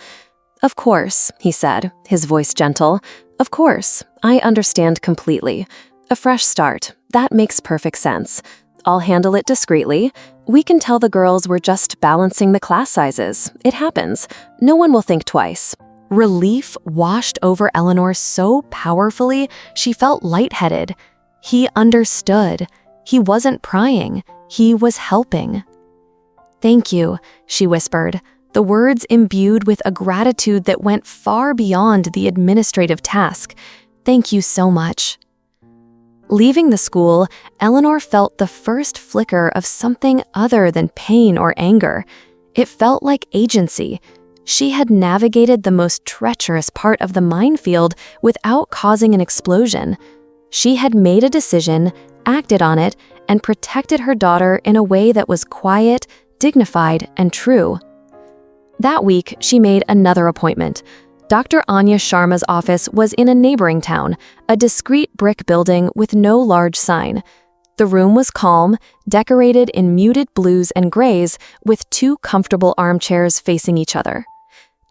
"Of course," he said, his voice gentle. "Of course, I understand completely. A fresh start, that makes perfect sense. I'll handle it discreetly. We can tell the girls we're just balancing the class sizes. It happens. No one will think twice." Relief washed over Eleanor so powerfully she felt lightheaded. He understood. He wasn't prying. He was helping. "Thank you," she whispered, the words imbued with a gratitude that went far beyond the administrative task. "Thank you so much." Leaving the school, Eleanor felt the first flicker of something other than pain or anger. It felt like agency. She had navigated the most treacherous part of the minefield without causing an explosion. She had made a decision, acted on it, and protected her daughter in a way that was quiet, dignified, and true. That week, she made another appointment. Dr. Anya Sharma's office was in a neighboring town, a discreet brick building with no large sign. The room was calm, decorated in muted blues and grays, with 2 comfortable armchairs facing each other.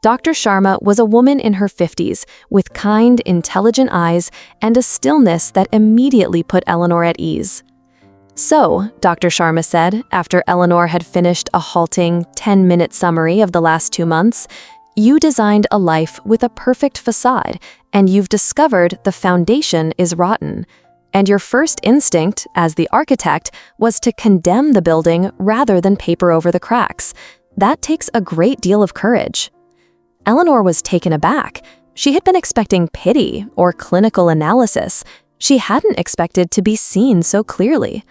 Dr. Sharma was a woman in her 50s, with kind, intelligent eyes and a stillness that immediately put Eleanor at ease. "So," Dr. Sharma said, after Eleanor had finished a halting 10-minute summary of the last 2 months, "you designed a life with a perfect facade, and you've discovered the foundation is rotten. And your first instinct, as the architect, was to condemn the building rather than paper over the cracks. That takes a great deal of courage." Eleanor was taken aback. She had been expecting pity or clinical analysis. She hadn't expected to be seen so clearly.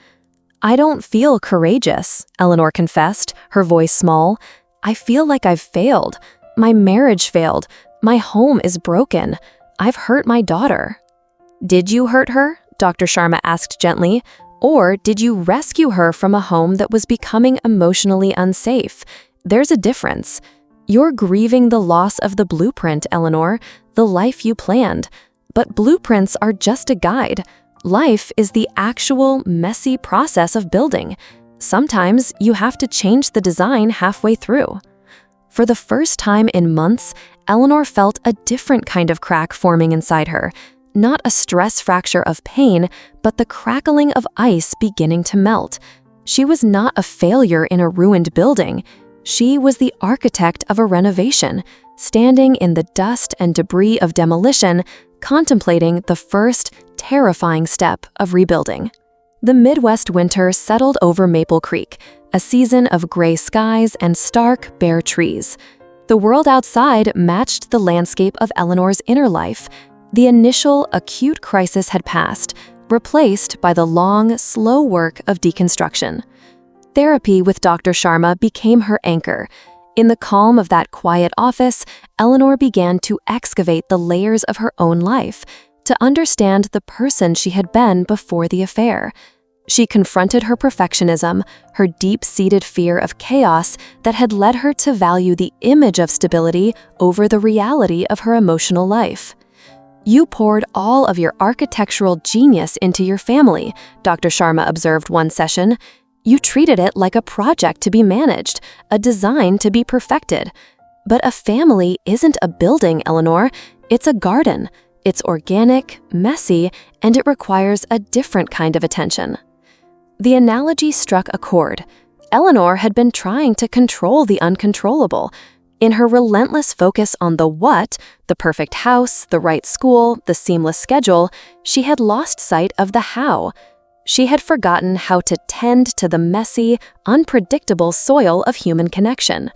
"I don't feel courageous," Eleanor confessed, her voice small. "I feel like I've failed. My marriage failed. My home is broken. I've hurt my daughter." "Did you hurt her?" Dr. Sharma asked gently. "Or did you rescue her from a home that was becoming emotionally unsafe? There's a difference. You're grieving the loss of the blueprint, Eleanor, the life you planned. But blueprints are just a guide. Life is the actual, messy process of building. Sometimes you have to change the design halfway through." For the first time in months, Eleanor felt a different kind of crack forming inside her. Not a stress fracture of pain, but the crackling of ice beginning to melt. She was not a failure in a ruined building. She was the architect of a renovation, standing in the dust and debris of demolition, contemplating the first, terrifying step of rebuilding. The Midwest winter settled over Maple Creek, a season of gray skies and stark, bare trees. The world outside matched the landscape of Eleanor's inner life. The initial acute crisis had passed, replaced by the long, slow work of deconstruction. Therapy with Dr. Sharma became her anchor. In the calm of that quiet office, Eleanor began to excavate the layers of her own life, to understand the person she had been before the affair. She confronted her perfectionism, her deep-seated fear of chaos that had led her to value the image of stability over the reality of her emotional life. "You poured all of your architectural genius into your family," Dr. Sharma observed one session. "You treated it like a project to be managed, a design to be perfected. But a family isn't a building, Eleanor. It's a garden. It's organic, messy, and it requires a different kind of attention." The analogy struck a chord. Eleanor had been trying to control the uncontrollable. In her relentless focus on the what, the perfect house, the right school, the seamless schedule, she had lost sight of the how. She had forgotten how to tend to the messy, unpredictable soil of human connection.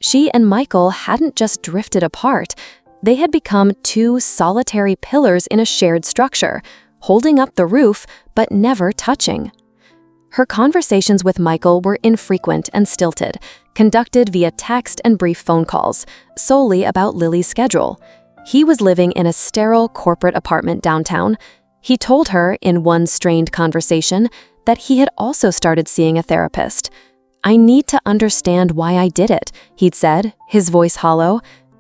She and Michael hadn't just drifted apart. They had become 2 solitary pillars in a shared structure, holding up the roof but never touching. Her conversations with Michael were infrequent and stilted, conducted via text and brief phone calls, solely about Lily's schedule. He was living in a sterile corporate apartment downtown. He told her, in one strained conversation, that he had also started seeing a therapist. "I need to understand why I did it," he'd said, his voice hollow.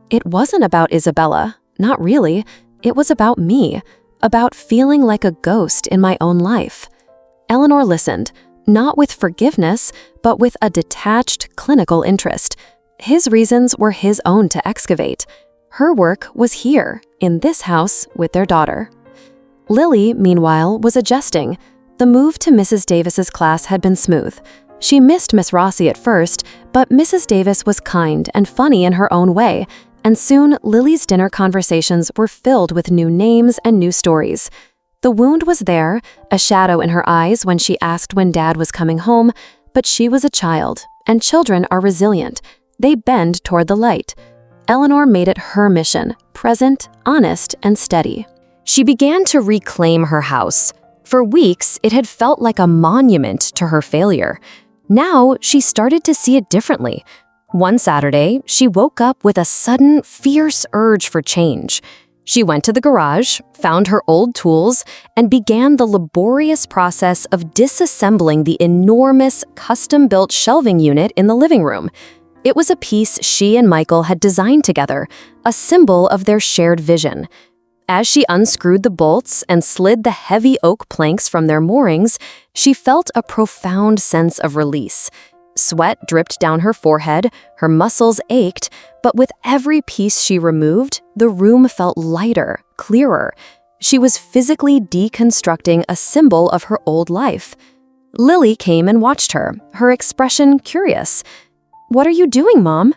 "It wasn't about Isabella, not really. It was about me, about feeling like a ghost in my own life." Eleanor listened, not with forgiveness, but with a detached, clinical interest. His reasons were his own to excavate. Her work was here, in this house, with their daughter. Lily, meanwhile, was adjusting. The move to Mrs. Davis's class had been smooth. She missed Miss Rossi at first, but Mrs. Davis was kind and funny in her own way, and soon Lily's dinner conversations were filled with new names and new stories. The wound was there, a shadow in her eyes when she asked when Dad was coming home, but she was a child, and children are resilient. They bend toward the light. Eleanor made it her mission, present, honest, and steady. She began to reclaim her house. For weeks, it had felt like a monument to her failure. Now, she started to see it differently. One Saturday, she woke up with a sudden, fierce urge for change. She went to the garage, found her old tools, and began the laborious process of disassembling the enormous, custom-built shelving unit in the living room. It was a piece she and Michael had designed together, a symbol of their shared vision. As she unscrewed the bolts and slid the heavy oak planks from their moorings, she felt a profound sense of release. Sweat dripped down her forehead, her muscles ached, but with every piece she removed, the room felt lighter, clearer. She was physically deconstructing a symbol of her old life. Lily came and watched her, her expression curious. "What are you doing, Mom?"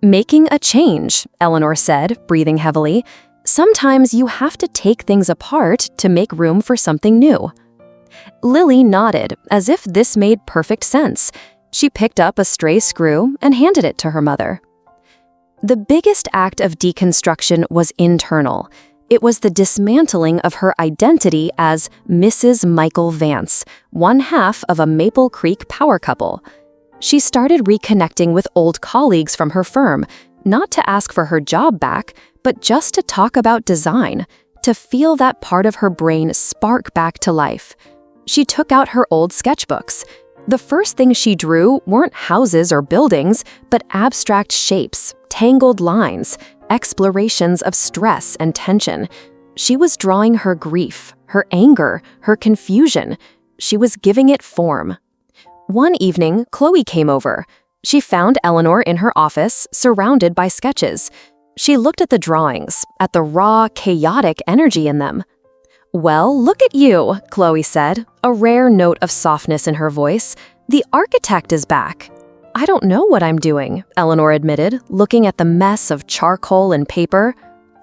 "Making a change," Eleanor said, breathing heavily. "Sometimes you have to take things apart to make room for something new." Lily nodded, as if this made perfect sense. She picked up a stray screw and handed it to her mother. The biggest act of deconstruction was internal. It was the dismantling of her identity as Mrs. Michael Vance, one half of a Maple Creek power couple. She started reconnecting with old colleagues from her firm, not to ask for her job back, but just to talk about design, to feel that part of her brain spark back to life. She took out her old sketchbooks. The first thing she drew weren't houses or buildings, but abstract shapes, tangled lines, explorations of stress and tension. She was drawing her grief, her anger, her confusion. She was giving it form. One evening, Chloe came over. She found Eleanor in her office, surrounded by sketches. She looked at the drawings, at the raw, chaotic energy in them. "Well, look at you," Chloe said, a rare note of softness in her voice. "The architect is back." "I don't know what I'm doing," Eleanor admitted, looking at the mess of charcoal and paper.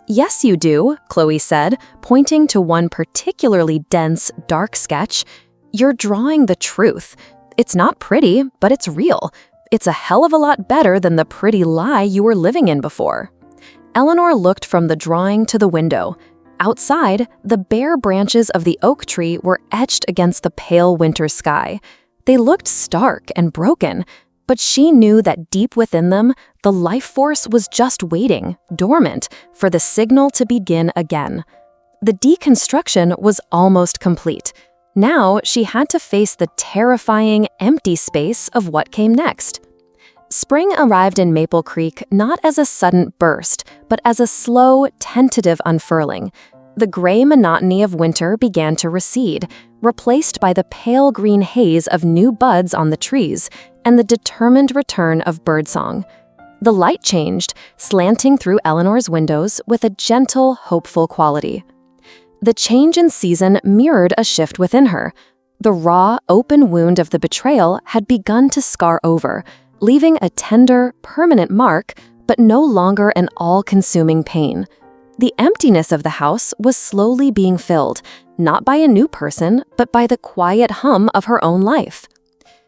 "Yes, you do," Chloe said, pointing to one particularly dense, dark sketch. "You're drawing the truth. It's not pretty, but it's real. It's a hell of a lot better than the pretty lie you were living in before." Eleanor looked from the drawing to the window. Outside, the bare branches of the oak tree were etched against the pale winter sky. They looked stark and broken, but she knew that deep within them, the life force was just waiting, dormant, for the signal to begin again. The deconstruction was almost complete. Now she had to face the terrifying, empty space of what came next. Spring arrived in Maple Creek not as a sudden burst, but as a slow, tentative unfurling. The gray monotony of winter began to recede, replaced by the pale green haze of new buds on the trees and the determined return of birdsong. The light changed, slanting through Eleanor's windows with a gentle, hopeful quality. The change in season mirrored a shift within her. The raw, open wound of the betrayal had begun to scar over, leaving a tender, permanent mark, but no longer an all-consuming pain. The emptiness of the house was slowly being filled, not by a new person, but by the quiet hum of her own life.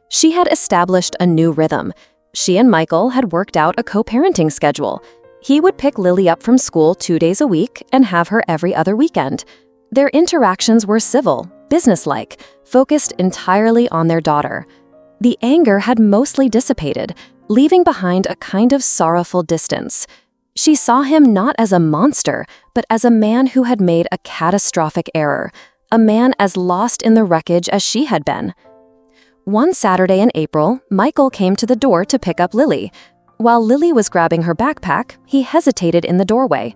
She had established a new rhythm. She and Michael had worked out a co-parenting schedule. He would pick Lily up from school 2 days a week and have her every other weekend. Their interactions were civil, businesslike, focused entirely on their daughter. The anger had mostly dissipated, leaving behind a kind of sorrowful distance. She saw him not as a monster, but as a man who had made a catastrophic error, a man as lost in the wreckage as she had been. One Saturday in April, Michael came to the door to pick up Lily. While Lily was grabbing her backpack, he hesitated in the doorway.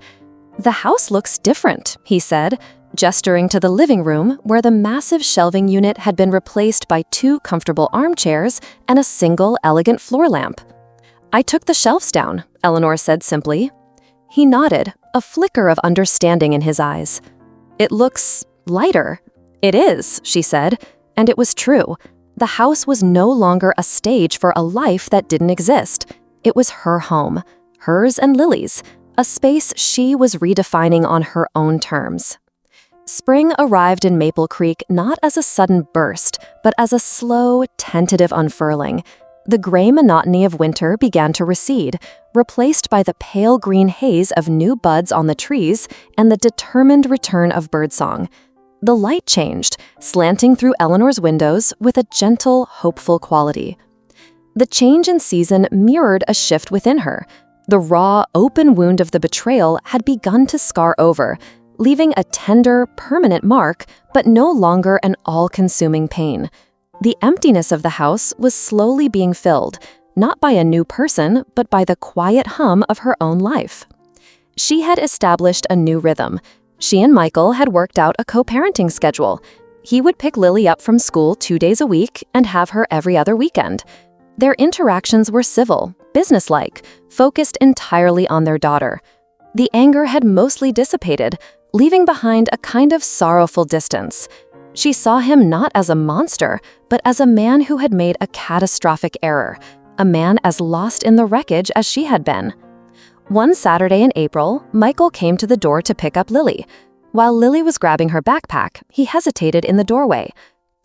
"The house looks different," he said, gesturing to the living room where the massive shelving unit had been replaced by 2 comfortable armchairs and a single elegant floor lamp. "I took the shelves down," Eleanor said simply. He nodded, a flicker of understanding in his eyes. "It looks lighter." "It is," she said, and it was true. The house was no longer a stage for a life that didn't exist. It was her home, hers and Lily's, a space she was redefining on her own terms. Spring arrived in Maple Creek not as a sudden burst, but as a slow, tentative unfurling. The gray monotony of winter began to recede, replaced by the pale green haze of new buds on the trees and the determined return of birdsong. The light changed, slanting through Eleanor's windows with a gentle, hopeful quality. The change in season mirrored a shift within her. The raw, open wound of the betrayal had begun to scar over, leaving a tender, permanent mark, but no longer an all-consuming pain. The emptiness of the house was slowly being filled, not by a new person, but by the quiet hum of her own life. She had established a new rhythm. She and Michael had worked out a co-parenting schedule. He would pick Lily up from school 2 days a week and have her every other weekend. Their interactions were civil, businesslike, focused entirely on their daughter. The anger had mostly dissipated, leaving behind a kind of sorrowful distance. She saw him not as a monster, but as a man who had made a catastrophic error, a man as lost in the wreckage as she had been. One Saturday in April, Michael came to the door to pick up Lily. While Lily was grabbing her backpack, he hesitated in the doorway.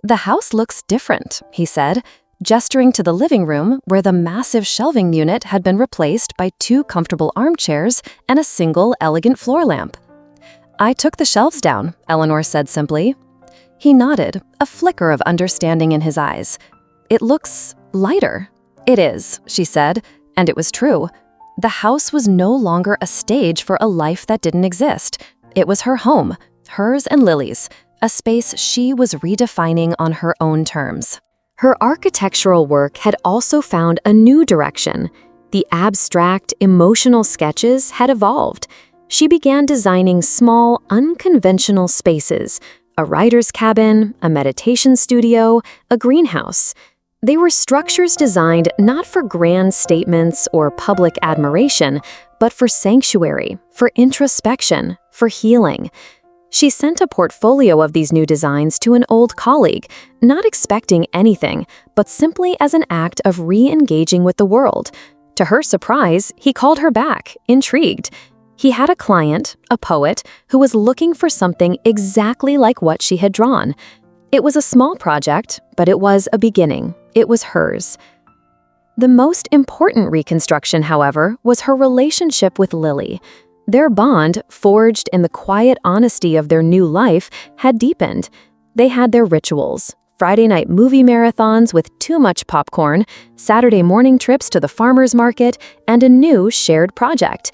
"The house looks different," he said, gesturing to the living room where the massive shelving unit had been replaced by 2 comfortable armchairs and a single elegant floor lamp. "I took the shelves down," Eleanor said simply. He nodded, a flicker of understanding in his eyes. "It looks lighter." "It is," she said, and it was true. The house was no longer a stage for a life that didn't exist. It was her home, hers and Lily's, a space she was redefining on her own terms. Her architectural work had also found a new direction. The abstract, emotional sketches had evolved. She began designing small, unconventional spaces, a writer's cabin, a meditation studio, a greenhouse. They were structures designed not for grand statements or public admiration, but for sanctuary, for introspection, for healing. She sent a portfolio of these new designs to an old colleague, not expecting anything, but simply as an act of re-engaging with the world. To her surprise, he called her back, intrigued. He had a client, a poet, who was looking for something exactly like what she had drawn. It was a small project, but it was a beginning. It was hers. The most important reconstruction, however, was her relationship with Lily. Their bond, forged in the quiet honesty of their new life, had deepened. They had their rituals: Friday night movie marathons with too much popcorn, Saturday morning trips to the farmer's market, and a new shared project.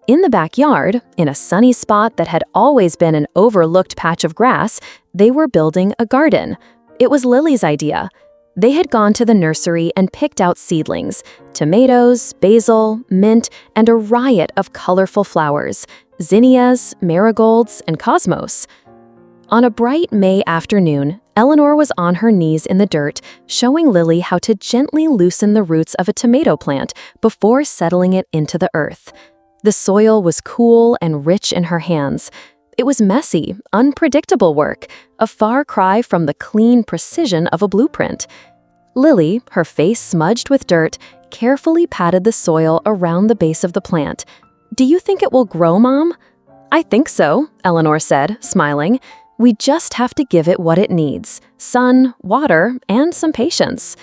In the backyard, in a sunny spot that had always been an overlooked patch of grass, they were building a garden. It was Lily's idea. They had gone to the nursery and picked out seedlings: tomatoes, basil, mint, and a riot of colorful flowers: zinnias, marigolds, and cosmos. On a bright May afternoon, Eleanor was on her knees in the dirt, showing Lily how to gently loosen the roots of a tomato plant before settling it into the earth. The soil was cool and rich in her hands. It was messy, unpredictable work, a far cry from the clean precision of a blueprint. Lily, her face smudged with dirt, carefully patted the soil around the base of the plant. "Do you think it will grow, Mom?" "I think so," Eleanor said, smiling. "We just have to give it what it needs: sun, water, and some patience."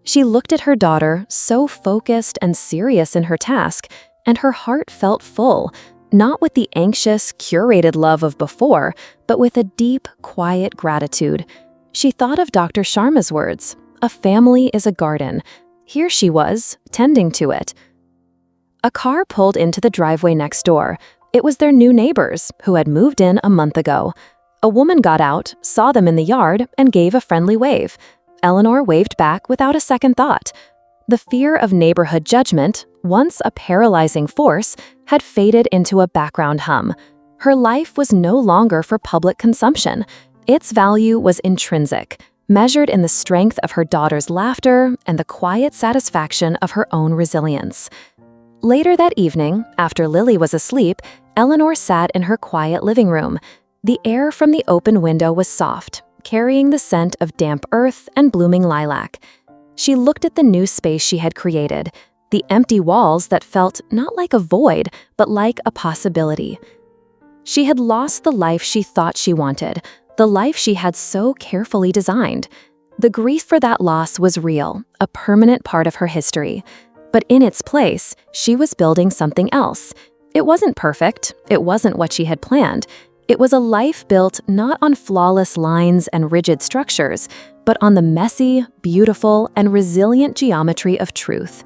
She looked at her daughter, so focused and serious in her task, and her heart felt full, not with the anxious, curated love of before, but with a deep, quiet gratitude. She thought of Dr. Sharma's words: "A family is a garden." Here she was, tending to it. A car pulled into the driveway next door. It was their new neighbors, who had moved in a month ago. A woman got out, saw them in the yard, and gave a friendly wave. Eleanor waved back without a second thought. The fear of neighborhood judgment, once a paralyzing force, had faded into a background hum. Her life was no longer for public consumption. Its value was intrinsic, measured in the strength of her daughter's laughter and the quiet satisfaction of her own resilience. Later that evening, after Lily was asleep, Eleanor sat in her quiet living room. The air from the open window was soft, carrying the scent of damp earth and blooming lilac. She looked at the new space she had created, the empty walls that felt not like a void, but like a possibility. She had lost the life she thought she wanted, the life she had so carefully designed. The grief for that loss was real, a permanent part of her history. But in its place, she was building something else. It wasn't perfect, it wasn't what she had planned. It was a life built not on flawless lines and rigid structures, but on the messy, beautiful, and resilient geometry of truth.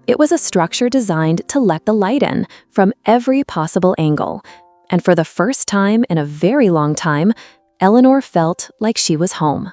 It was a structure designed to let the light in from every possible angle. And for the first time in a very long time, Eleanor felt like she was home.